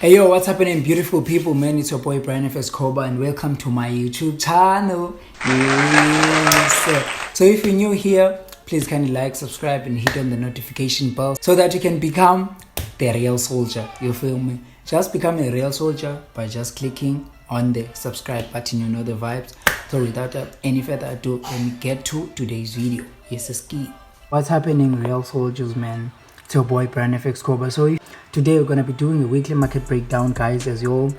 Hey yo, what's happening, beautiful people? Man, it's your boy Brianfxkhoba and welcome to my YouTube channel. Yes. So if you're new here, please kindly like, subscribe and hit on the notification bell so that you can become the real soldier. You feel me? Just become a real soldier by just clicking on the subscribe button. You know the vibes. So without any further ado, let me get to today's video. Yes, it's key. What's happening, real soldiers, man? It's your boy Brianfxkhoba. So today we're gonna be doing a weekly market breakdown, guys. As you all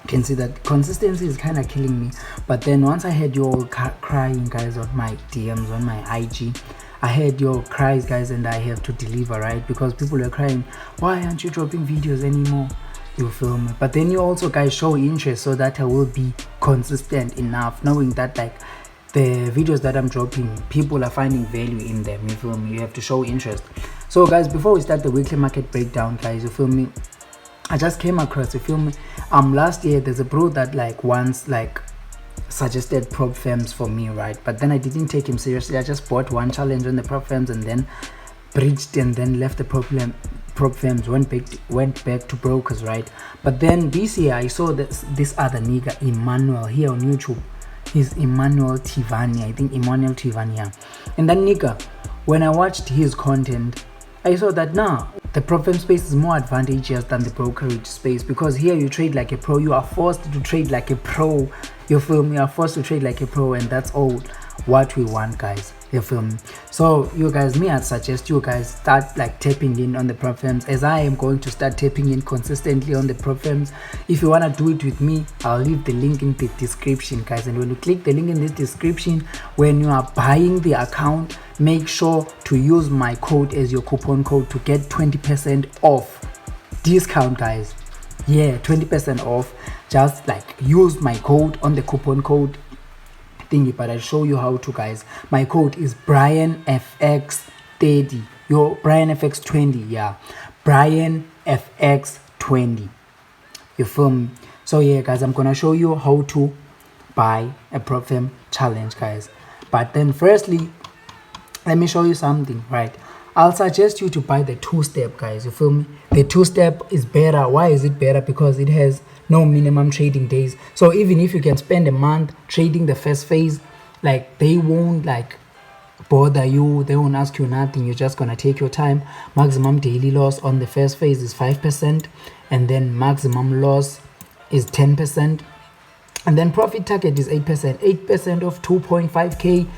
can see, that consistency is kind of killing me. But then once I heard you all crying, guys, on my DMs, on my IG, I heard your cries, guys, and I have to deliver, right? Because people were crying, why aren't you dropping videos anymore? You feel me? But then you also, guys, show interest so that I will be consistent enough, knowing that like the videos that I'm dropping, people are finding value in them. You feel me? You have to show interest. So guys, before we start the weekly market breakdown, guys, you feel me, I just came across, you feel me, last year there's a bro that like once like suggested prop firms for me, right? But then I didn't take him seriously. I just bought one challenge on the prop firms and then breached and then left the prop firms, went back to brokers, right? But then this year I saw this other nigga Emmanuel here on YouTube. He's Emmanuel Tivani, I think Emmanuel Tivani, yeah. And that nigga, when I watched his content, I saw that the prop firm space is more advantageous than the brokerage space, because here you trade like a pro. You are forced to trade like a pro. You feel me? You are forced to trade like a pro, and that's all what we want, guys. You feel me? So you guys, I'd suggest you guys start like tapping in on the prop firms, as I am going to start tapping in consistently on the prop firms. If you want to do it with me, I'll leave the link in the description, guys. And when you click the link in this description, when you are buying the account, make sure to use my code as your coupon code to get 20% off discount, guys. Yeah, 20% off. Just like use my code on the coupon code thingy, but I'll show you how to, guys. My code is BrianFX30, your BrianFX20, yeah, BrianFX20. You feel me? So yeah, guys, I'm gonna show you how to buy a prop firm challenge, guys. But then firstly, let me show you something, right? I'll suggest you to buy the two-step, guys. You feel me? The two-step is better. Why is it better? Because it has no minimum trading days. So even if you can spend a month trading the first phase, like they won't like bother you. They won't ask you nothing. You're just gonna take your time. Maximum daily loss on the first phase is 5%, and then maximum loss is 10%, and then profit target is 8%. 8% of 2.5k.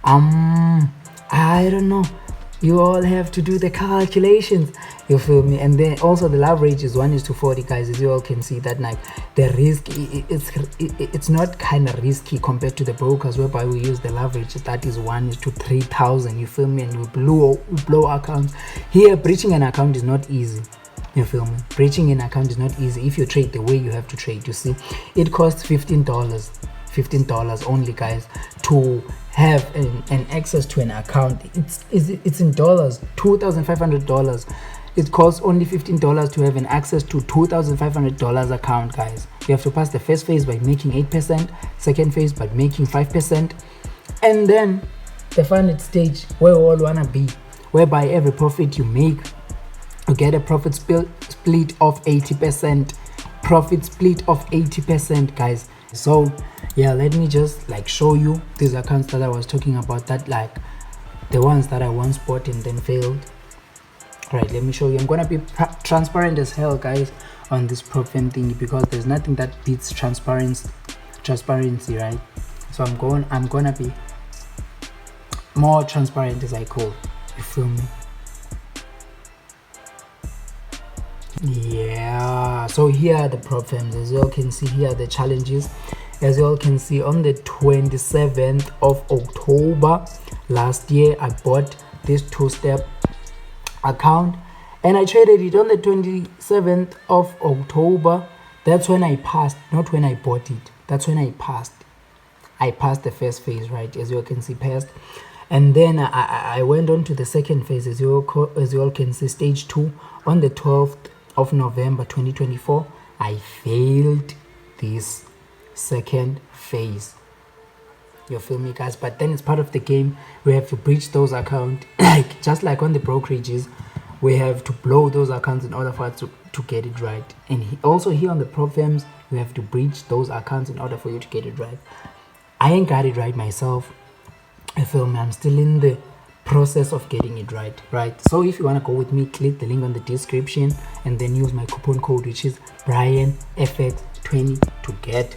I don't know. You all have to do the calculations. You feel me? And then also the leverage is 1:40, guys. As you all can see, that like the risk, it's not kind of risky compared to the brokers, whereby we use the leverage that is 1:3000. You feel me? And we blow accounts. Here, breaching an account is not easy. You feel me? Breaching an account is not easy if you trade the way you have to trade. You see, it costs $15 only, guys, to have an access to an account. It's in dollars, $2,500. It costs only $15 to have an access to $2,500 account, guys. You have to pass the first phase by making 8%, second phase by making 5%, and then the final stage where we all wanna be, whereby every profit you make, you get a profit split of 80%. Profit split of 80%, guys. So yeah, let me just like show you these accounts that I was talking about, that like the ones that I once bought and then failed. Right, let me show you. I'm gonna be transparent as hell, guys, on this prop firm thingy, because there's nothing that beats transparency, right? So I'm gonna be more transparent as I could. You feel me? Yeah, so here are the prop firms. As you all can see, here are the challenges. As you all can see, on the 27th of October last year, I bought this two-step account and I traded it on the 27th of October. That's when I passed, not when I bought it. That's when I passed the first phase, right? As you all can see, passed. And then I went on to the second phase, as you all can see, stage 2, on the 12th of November 2024. I failed this second phase. You feel me, guys? But then it's part of the game. We have to breach those accounts, like just like on the brokerages. we have to blow those accounts in order for us to get it right. And also here on the prop firms, you have to breach those accounts in order for you to get it right. I ain't got it right myself. I feel me, I'm still in the process of getting it right. So if you want to go with me, click the link on the description and then use my coupon code, which is BrianFX20, to get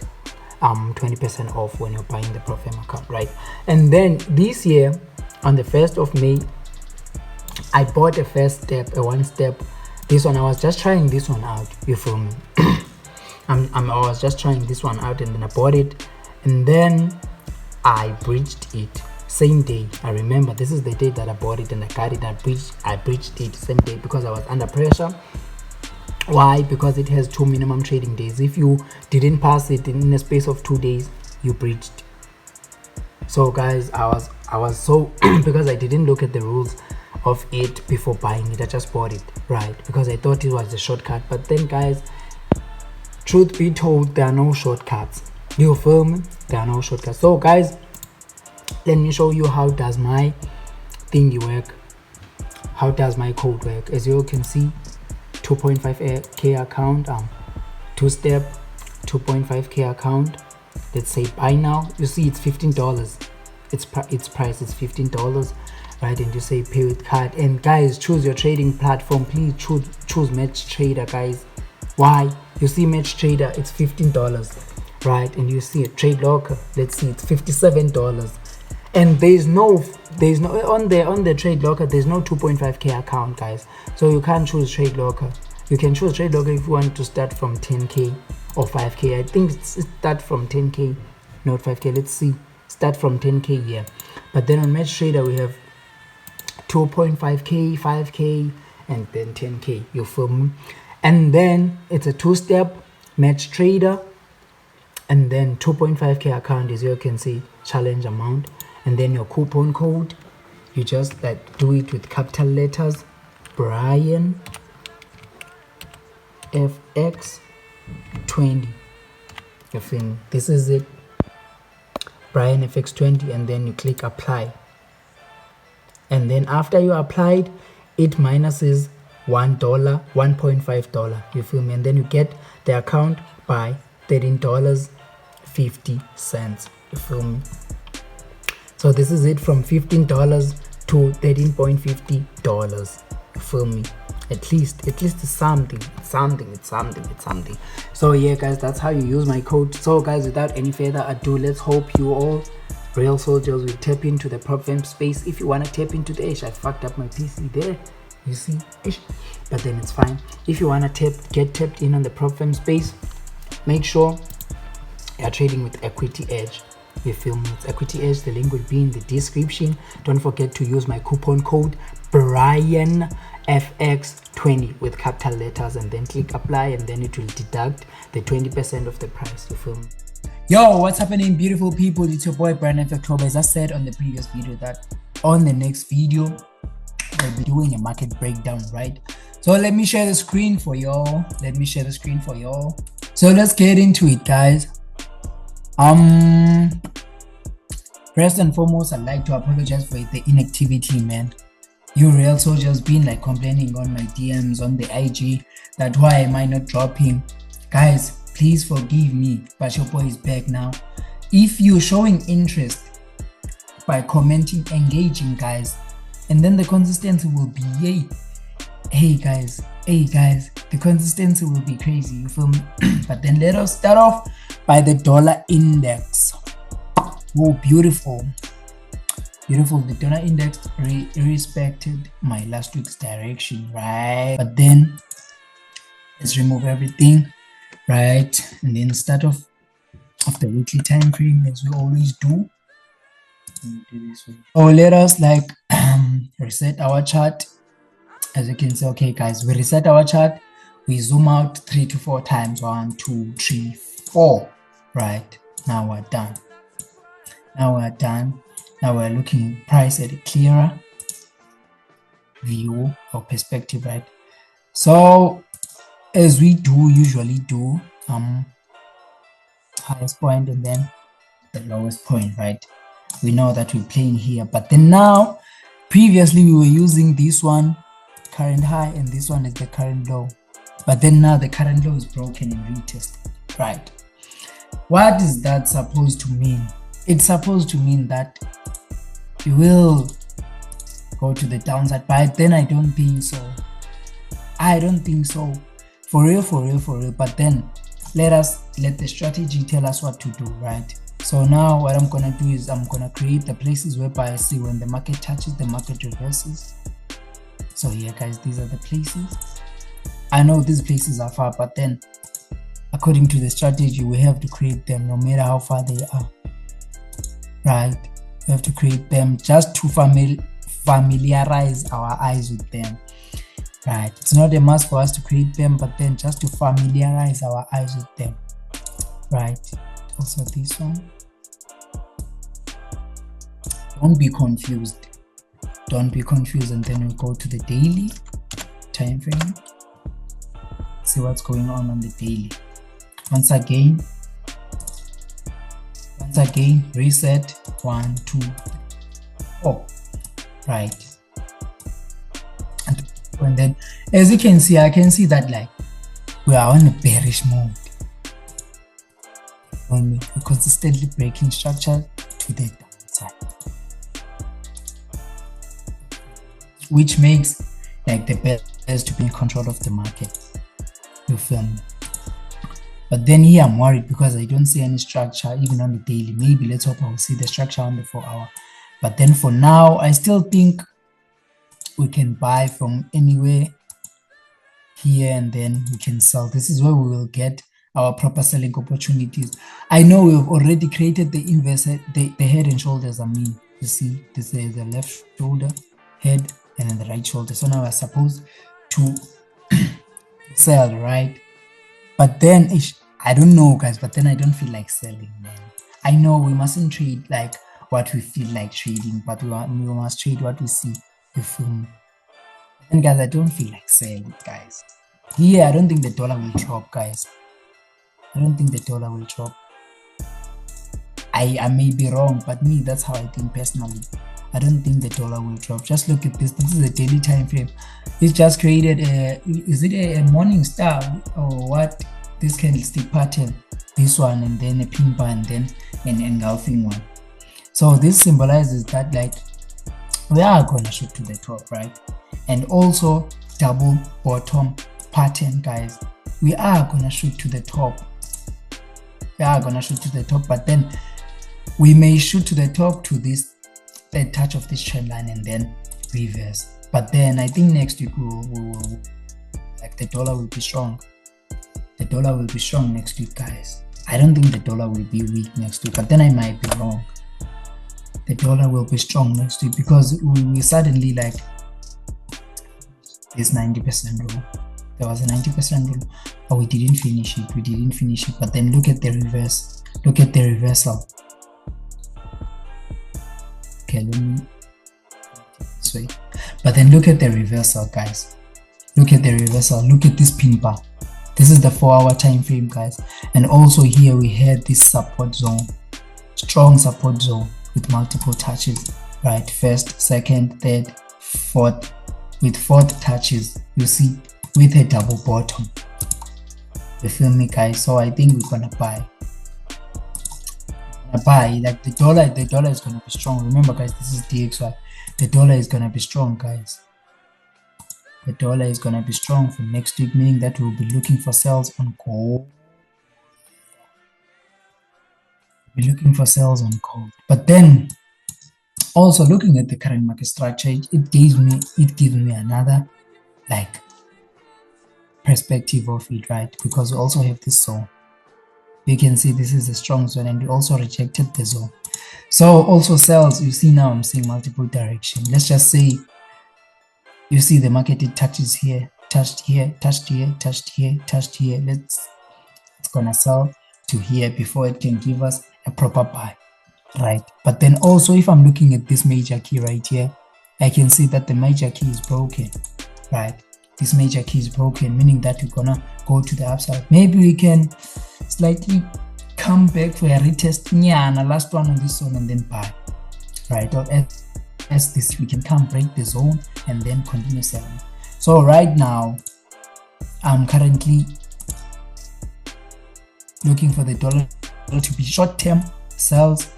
20% off when you're buying the prop firm account, right? And then this year on the 1st of May, I bought a first step, a one step. This one, I was just trying this one out, you feel me? I was just trying this one out, and then I bought it, and then I breached it same day. I remember this is the day that I bought it and I got it. I breached it same day because I was under pressure. Why? Because it has 2 minimum trading days. If you didn't pass it in a space of 2 days, you breached. So guys, I was so because I didn't look at the rules of it before buying it. I just bought it, right? Because I thought it was a shortcut. But then guys, truth be told, there are no shortcuts. You feel me? There are no shortcuts. So guys, let me show you how does my thingy work. How does my code work? As you can see, 2.5k account, two-step 2.5k account. Let's say buy now. You see it's $15. Its price is $15, right? And you say pay with card. And guys, choose your trading platform. Please choose MatchTrader, guys. Why? You see MatchTrader, it's $15, right? And you see a Trade Locker, let's see, it's $57. And there's no on the Trade Locker, there's no 2.5k account, guys. So you can't choose Trade Locker. You can choose Trade Locker if you want to start from 10k or 5k. I think it's start from 10k, not 5k. Let's see, start from 10k here. But then on MatchTrader we have 2.5k, 5k, and then 10k. You feel me? And then it's a two-step MatchTrader, and then 2.5k account, as you can see, challenge amount. And then your coupon code, you just like do it with capital letters, BrianFX20. You feel me? This is it, BrianFX20, and then you click apply. And then after you applied, it minuses $1, $1.5. You feel me? And then you get the account by $13.50. You feel me? So this is it, from $15 to $13.50. You feel me? At least it's something. So yeah guys, that's how you use my code. So guys, without any further ado, let's hope you all real soldiers will tap into the prop firm space. If you want to tap into the edge, I fucked up my PC there, you see, but then it's fine. If you want to get tapped in on the prop firm space, make sure you're trading with Equityedge. You feel me? It's Equityedge. The link will be in the description. Don't forget to use my coupon code BrianFX20 with capital letters, and then click apply, and then it will deduct the 20% of the price. You feel me? Yo, what's happening, beautiful people? It's your boy BrianFxkhoba. As I said on the previous video, that on the next video we'll be doing a market breakdown, right? So let me share the screen for y'all. So let's get into it, guys. First and foremost, I'd like to apologize for the inactivity, man. You real soldiers been like complaining on my DMs on the IG that why am I not dropping. Guys, please forgive me, but your boy is back now. If you're showing interest by commenting, engaging, guys, and then the consistency will be hey guys, the consistency will be crazy, you feel me? But then let us start off by the dollar index. Oh, beautiful. The dollar index respected my last week's direction, right? But then let's remove everything, right? And then start off of the weekly time frame, as we always do. So let us like reset our chart. As you can see, okay guys, we reset our chart, we zoom out 3 to 4 times, 1 2 3 4, right? Now we're done. Now we're looking price at a clearer view or perspective, right? So as we usually do, highest point and then the lowest point, right? We know that we're playing here, but then now previously we were using this one current high, and this one is the current low. But then now the current low is broken and retested, right? What is that supposed to mean? It's supposed to mean that you will go to the downside, but then I don't think so. I don't think so. For real. But then let the strategy tell us what to do, right? So now what I'm gonna do is I'm gonna create the places whereby I see when the market touches, the market reverses. So here, guys, these are the places. I know these places are far, but then according to the strategy, we have to create them no matter how far they are, right? We have to create them just to familiarize our eyes with them, right? It's not a must for us to create them, but then just to familiarize our eyes with them, right? Also this one. Don't be confused, and then we go to the daily time frame. See what's going on the daily. Once again, reset 1 2 3 4, right? And then as you can see, I can see that like we are on a bearish mode. We're consistently breaking structure to the downside, which makes like the best to be in control of the market. You feel me? But then here I'm worried because I don't see any structure even on the daily. Maybe let's hope I'll see the structure on the 4 hour. But then for now, I still think we can buy from anywhere here and then we can sell. This is where we will get our proper selling opportunities. I know we've already created the the head and shoulders. I mean, you see, this is the left shoulder, head, and then the right shoulder. So now we're supposed to sell, right? But then I don't know, guys, but then I don't feel like selling, man. I know we mustn't trade like what we feel like trading, but we must trade what we see. You feel me? And guys, I don't feel like selling, guys. Here, I don't think the dollar will drop, guys. I don't think the dollar will drop. I may be wrong, but me, that's how I think personally. I don't think the dollar will drop. Just look at this. This is a daily time frame. It's just created is it a morning star or what? This candlestick pattern, this one, and then a pin bar, and then an engulfing one. So this symbolizes that like we are gonna shoot to the top, right? And also double bottom pattern, guys. We are gonna shoot to the top. But then we may shoot to the top to this touch of this trend line and then reverse. But then I think next week we will like the dollar will be strong. The dollar will be strong next week, guys. I don't think the dollar will be weak next week, but then I might be wrong. The dollar will be strong next week because we suddenly like this 90% rule. There was a 90% rule, but we didn't finish it. But then look at the reverse. Look at the reversal. Okay, let me this way. But then look at the reversal, guys. Look at the reversal. Look at this pin bar. This is the 4-hour time frame, guys. And also here we had this support zone, strong support zone with multiple touches, right? First, second, third, fourth, with 4th touches. You see, with a double bottom. You feel me, guys? So I think we're gonna buy. Like the dollar is gonna be strong. Remember, guys, this is DXY. The dollar is gonna be strong, guys. The dollar is gonna be strong for next week, meaning that we'll be looking for sales on gold. But then also looking at the current market structure, it gives me another like perspective of it, right? Because we also have this zone. You can see this is a strong zone and we also rejected the zone. So also sales, you see now I'm seeing multiple direction. Let's just say you see the market, it touches here, touched here, touched here, touched here, touched here. It's gonna sell to here before it can give us a proper buy, right? But then also if I'm looking at this major key right here, I can see that the major key is broken, right? This major key is broken, meaning that we're gonna go to the upside. Maybe we can slightly come back for a retest, last one on this zone and then buy, right? Or as this we can come break the zone and then continue selling. So right now I'm currently looking for the dollar to be short-term sells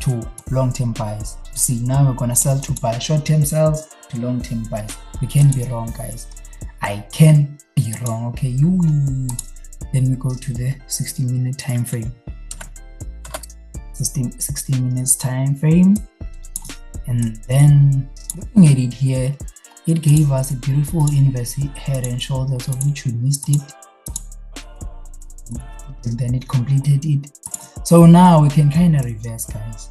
to long-term buys. See, now we're gonna sell to buy, short-term sells to long-term buys. We can be wrong, guys. I can be wrong. Okay, let me go to the 60-minute time frame. 60 minutes time frame, and then looking at it here, it gave us a beautiful inverse head and shoulders, of which we missed it, and then it completed it. So now we can kind of reverse, guys.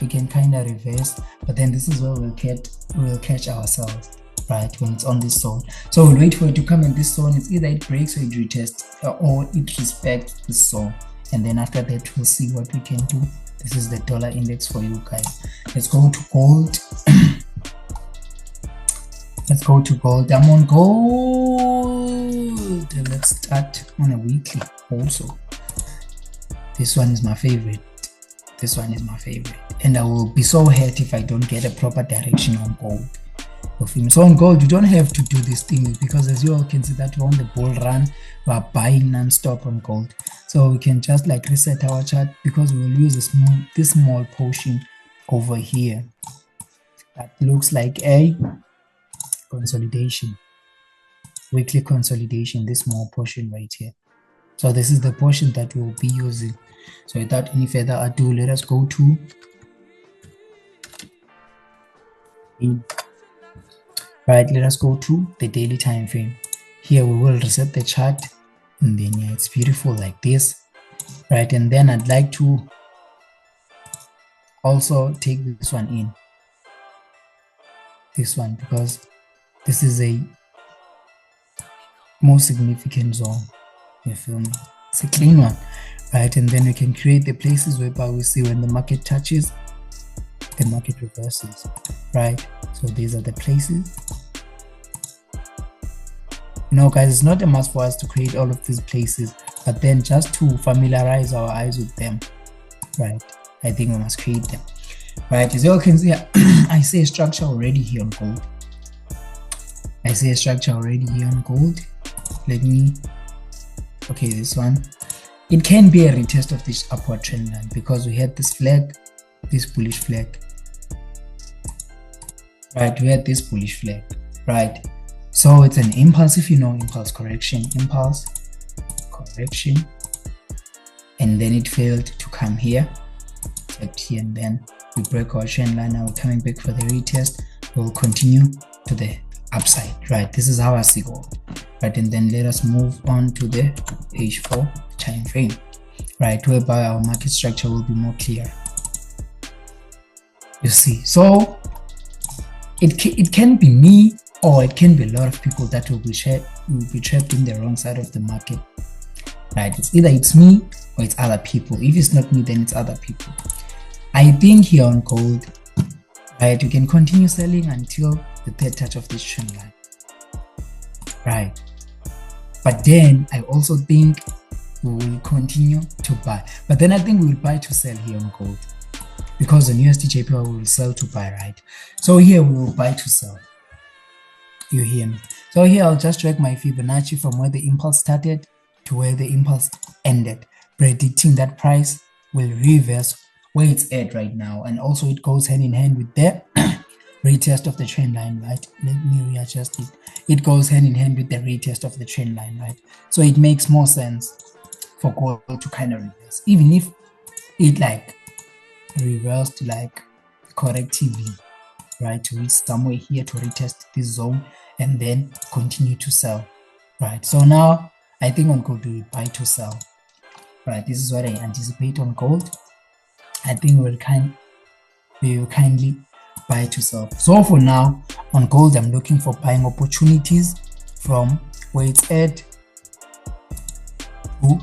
We can kind of reverse, but then this is where we'll catch ourselves, right, when it's on this zone. So we'll wait for it to come in this zone. It's either it breaks or it retests, or it respects this zone, and then after that we'll see what we can do. This is the dollar index for you guys. Let's go to gold. Let's go to gold. I'm on gold. Let's start on a weekly also. This one is my favorite. This one is my favorite, and I will be so hurt if I don't get a proper direction on gold. So on gold, you don't have to do these things, because as you all can see that we're on the bull run, we're buying non-stop on gold. So we can just like reset our chart, because we will use this small portion over here that looks like a consolidation, weekly consolidation, this small portion right here. So this is the portion that we will be using. So without any further ado, let us go to let us go to the daily time frame. Here we will reset the chart, and then yeah, it's beautiful like this, right? And then I'd like to also take this one in, this one, because this is a more significant zone. You feel me? It's a clean one, right? And then we can create the places whereby we see when the market touches, the market reverses, right? So these are the places. You know, guys, it's not a must for us to create all of these places, but then just to familiarize our eyes with them, right? I think we must create them, right? As you all can see, I see a structure already here on gold. I see a structure already here on gold. Let me, okay, this one. It can be a retest of this upward trend line, because we had this flag, this bullish flag, right? We had this bullish flag, right? So it's an impulse, if you know impulse correction, and then it failed to come here, except here, and then we break our trend line. Now we're coming back for the retest. We'll continue to the upside, right? This is how I see gold, right? And then let us move on to the H4 time frame, right, whereby our market structure will be more clear. You see, so it can be me, or it can be a lot of people that will be trapped in the wrong side of the market, right? It's either it's me or it's other people. If it's not me, then it's other people. I think here on gold, right, you can continue selling until the third touch of this trend line, right? But then I also think we will continue to buy, but then I think we will buy to sell here on gold, because on USD we will sell to buy, right? So here we will buy to sell. You hear me? So here I'll just drag my Fibonacci from where the impulse started to where the impulse ended, predicting that price will reverse where it's at right now, and also it goes hand in hand with the retest of the trend line, right? Let me readjust it. It goes hand in hand with the retest of the trend line, right? So it makes more sense for gold to kind of reverse, even if it like reversed like correctively, right, to reach somewhere here to retest this zone and then continue to sell, right? So now I think on gold we will buy to sell, right? This is what I anticipate on gold. I think we will kindly buy to sell. So for now on gold, I'm looking for buying opportunities from where it's at to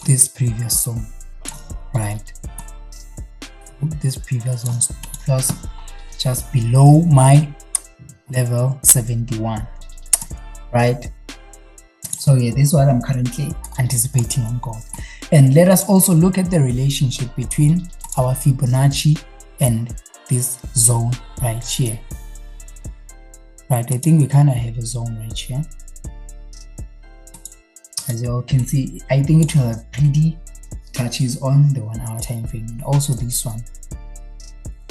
this previous zone, right? This previous zone plus just below my level 71, right? So yeah, this is what I'm currently anticipating on gold. And let us also look at the relationship between our Fibonacci and this zone right here, right? I think we kind of have a zone right here. As you all can see, I think it will have pretty touches on the 1 hour time frame, and also this one.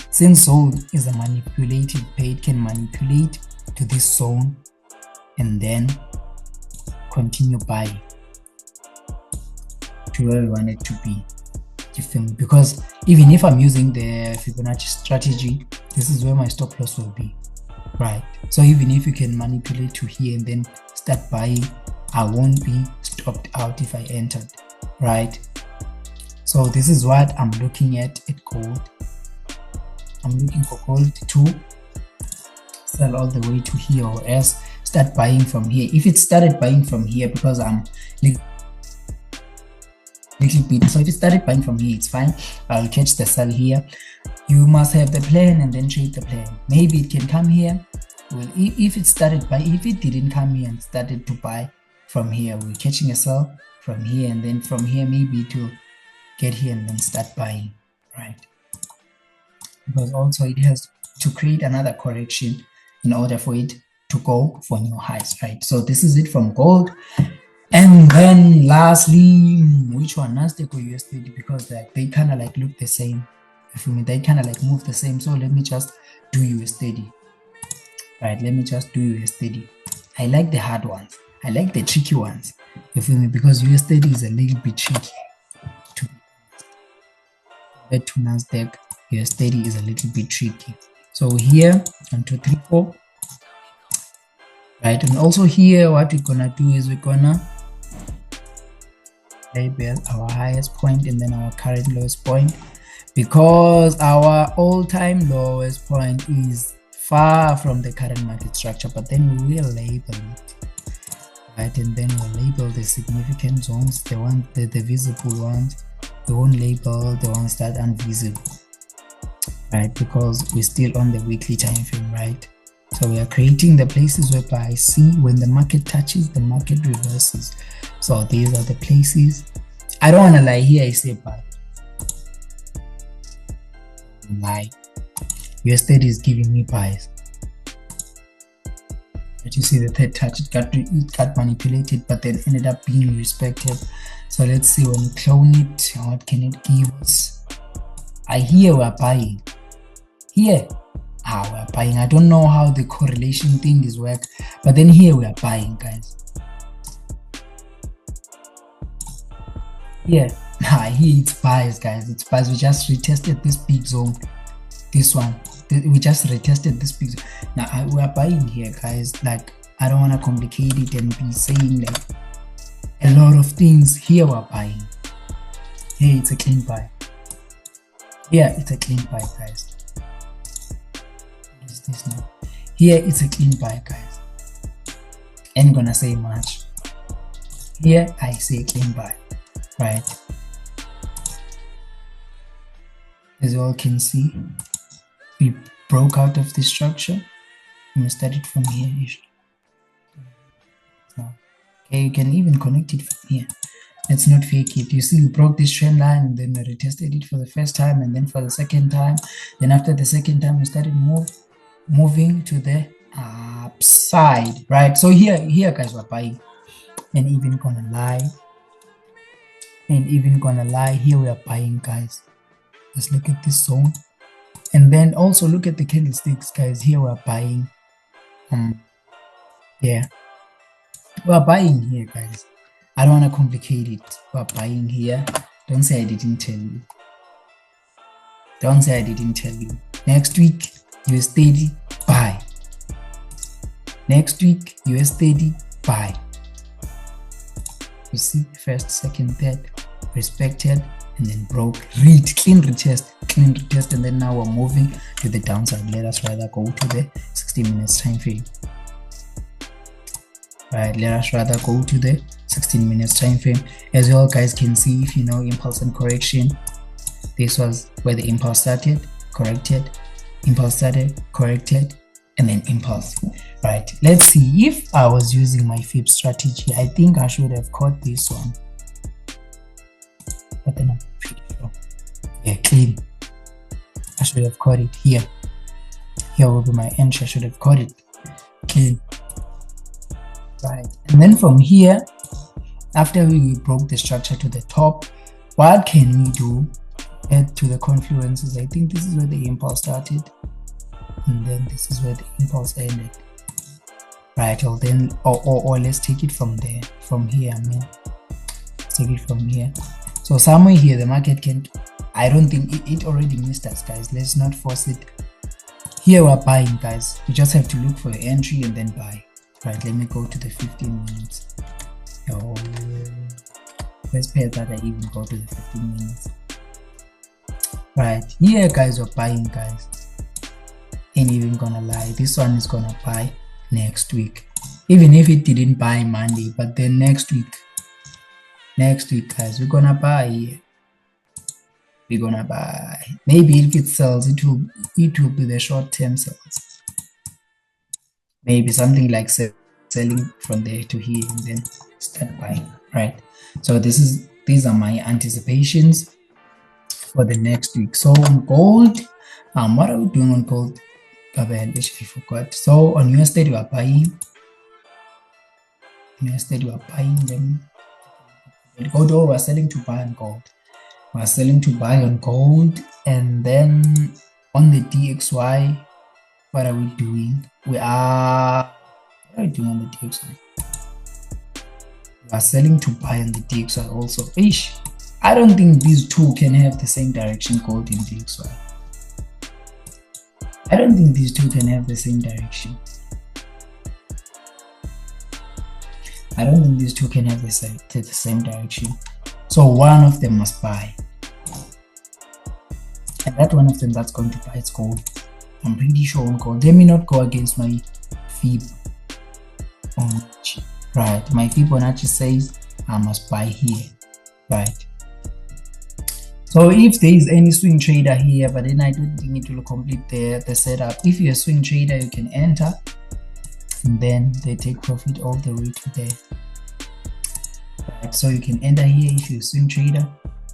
Since zone is a manipulated pair, it can manipulate to this zone and then continue buying to where we want it to be. You feel me? Because even if I'm using the Fibonacci strategy, this is where my stop loss will be, right? So even if you can manipulate to here and then start buying, I won't be stopped out if I entered, right? So this is what I'm looking at gold. I'm looking for gold to sell all the way to here, or else start buying from here. If it started buying from here, because I'm little bit, so if it started buying from here, it's fine. I'll catch the sell here. You must have the plan and then trade the plan. Maybe it can come here. Well, if it started buy, if it didn't come here and started to buy from here, we're catching a sell from here, and then from here maybe to get here and then start buying, right? Because also it has to create another correction in order for it to go for new highs, right? So this is it from gold. And then lastly, which one? Nasdaq or USD? Because they kind of like look the same. You feel me? They kind of like move the same. So let me just do USD. Right, let me just do USD. I like the hard ones. I like the tricky ones. You feel me? Because USD is a little bit tricky compared to Nasdaq. USD is a little bit tricky. So here, 1, 2, 3, 4. Right, and also here, what we're gonna do is we're gonna label our highest point and then our current lowest point, because our all-time lowest point is far from the current market structure, but then we will label it, right? And then we'll label the significant zones, the visible ones. We won't label the ones that are invisible, right? Because we're still on the weekly time frame, right? So we are creating the places whereby I see when the market touches, the market reverses. So these are the places. I don't want to lie here, I say buy. Lie. USD is giving me buys. But you see the third touch, it got manipulated, but then ended up being respected. So let's see, when we clone it, what can it give us? Here we're buying. Here. We're buying. I don't know how the correlation thing is work, but then here we are buying, guys. Here it's buys, guys. It's buys. We just retested this big zone. This one, we just retested this big zone. Now we are buying here, guys. Like, I don't want to complicate it and be saying like a lot of things. Here we're buying. Here it's a clean buy. Here it's a clean buy, guys. This now. Here it's a clean buy, guys. Ain't gonna say much. Here I say clean buy, right? As you all can see, we broke out of the structure. We start it from here. Okay, you can even connect it from here. Let's not fake it. You see, we broke this trend line and then we retested it for the first time and then for the second time. Then after the second time, we started moving to the upside, right? So here guys, we're buying. And even gonna lie, here we are buying, guys. Let's look at this zone, and then also look at the candlesticks, guys. Here we're buying. Yeah, we're buying here, guys. I don't want to complicate it. We're buying here. Don't say I didn't tell you. Don't say I didn't tell you. Next week, USD buy. Next week, USD buy. You see, first, second, third, respected, and then broke, clean retest, and then now we're moving to the downside. Let us rather go to the 60 minutes time frame. Right, let us rather go to the 16 minutes time frame. As you all guys can see, if you know impulse and correction, this was where the impulse started, corrected, impulse started, corrected, and then impulse. Right, let's see. If I was using my fib strategy, I think I should have caught this one, but then I'm pretty sure. Yeah, clean. I should have caught it here. Here will be my entry. I should have caught it. clean. Right, and then from here, after we broke the structure to the top, what can we do? Add to the confluences. I think this is where the impulse started, and then this is where the impulse ended. Right, or then or let's take it from there, from here. I mean, let's take it from here. So somewhere here the market can, I don't think it already missed us, guys. Let's not force it. Here we're buying, guys. You just have to look for the entry and then buy. Right, let me go to the 15 minutes. Oh, let's pay that I even go to the 15 minutes. Right, here guys, we're buying, guys. Ain't even gonna lie, this one is gonna buy next week, even if it didn't buy Monday, but then next week guys, we're gonna buy here. We're gonna buy. Maybe if it sells, it will be the short-term sales. Maybe something like selling from there to here and then start buying. Right, so these are my anticipations for the next week. So on gold, what are we doing on gold? I actually forgot. So on USD we are buying. USD we are buying them. Gold, we're selling to buy on gold. We're selling to buy on gold, and then on the DXY, what are we doing? What are we doing on the DXY? We are selling to buy on the DXY also. Ish, I don't think these two can have the same direction, gold and DXY. I don't think these two can have the same direction. I don't think these two can have the same direction. So one of them must buy. And that one of them that's going to buy is gold. I'm pretty sure on gold. Let me not go against my Fibonacci. Right, my Fibonacci says I must buy here. Right. So if there is any swing trader here, but then I don't think it will complete the setup. If you're a swing trader, you can enter, and then they take profit all the way to there. Right, so you can enter here if you're a swing trader,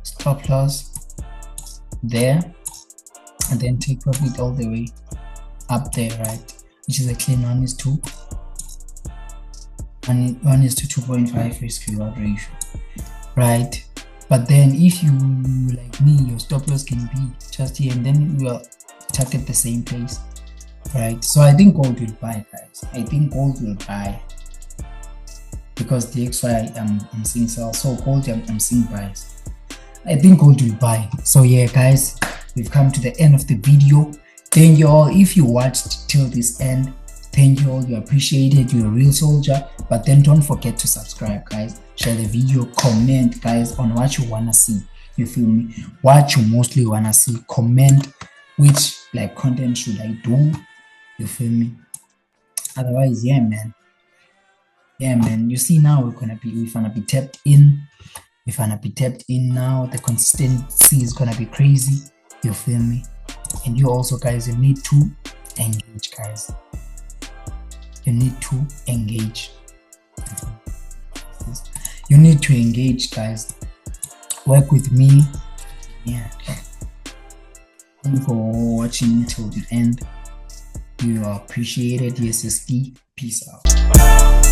stop loss there, and then take profit all the way up there, right? Which is a clean 1:2. 1:2.5 risk reward ratio, right? But then if you, like me, your stop loss can be just here, and then you will target the same place, right? So I think gold will buy, guys. I think gold will buy because the XY I'm seeing sell. So gold I'm seeing buys. I think gold will buy. So yeah, guys, we've come to the end of the video. Thank you all if you watched till this end. Thank you all, you appreciate it, you're a real soldier. But then don't forget to subscribe, guys. Share the video, comment, guys, on what you wanna see. You feel me? What you mostly wanna see. Comment which like content should I do. You feel me? Otherwise, yeah, man. You see now we're gonna be tapped in. We're gonna be tapped in now. The consistency is gonna be crazy. You feel me? And you also, guys, you need to engage, guys. You need to engage. You need to engage, guys. Work with me. Yeah. Thank you for watching till the end. You are appreciated. Yes, peace out.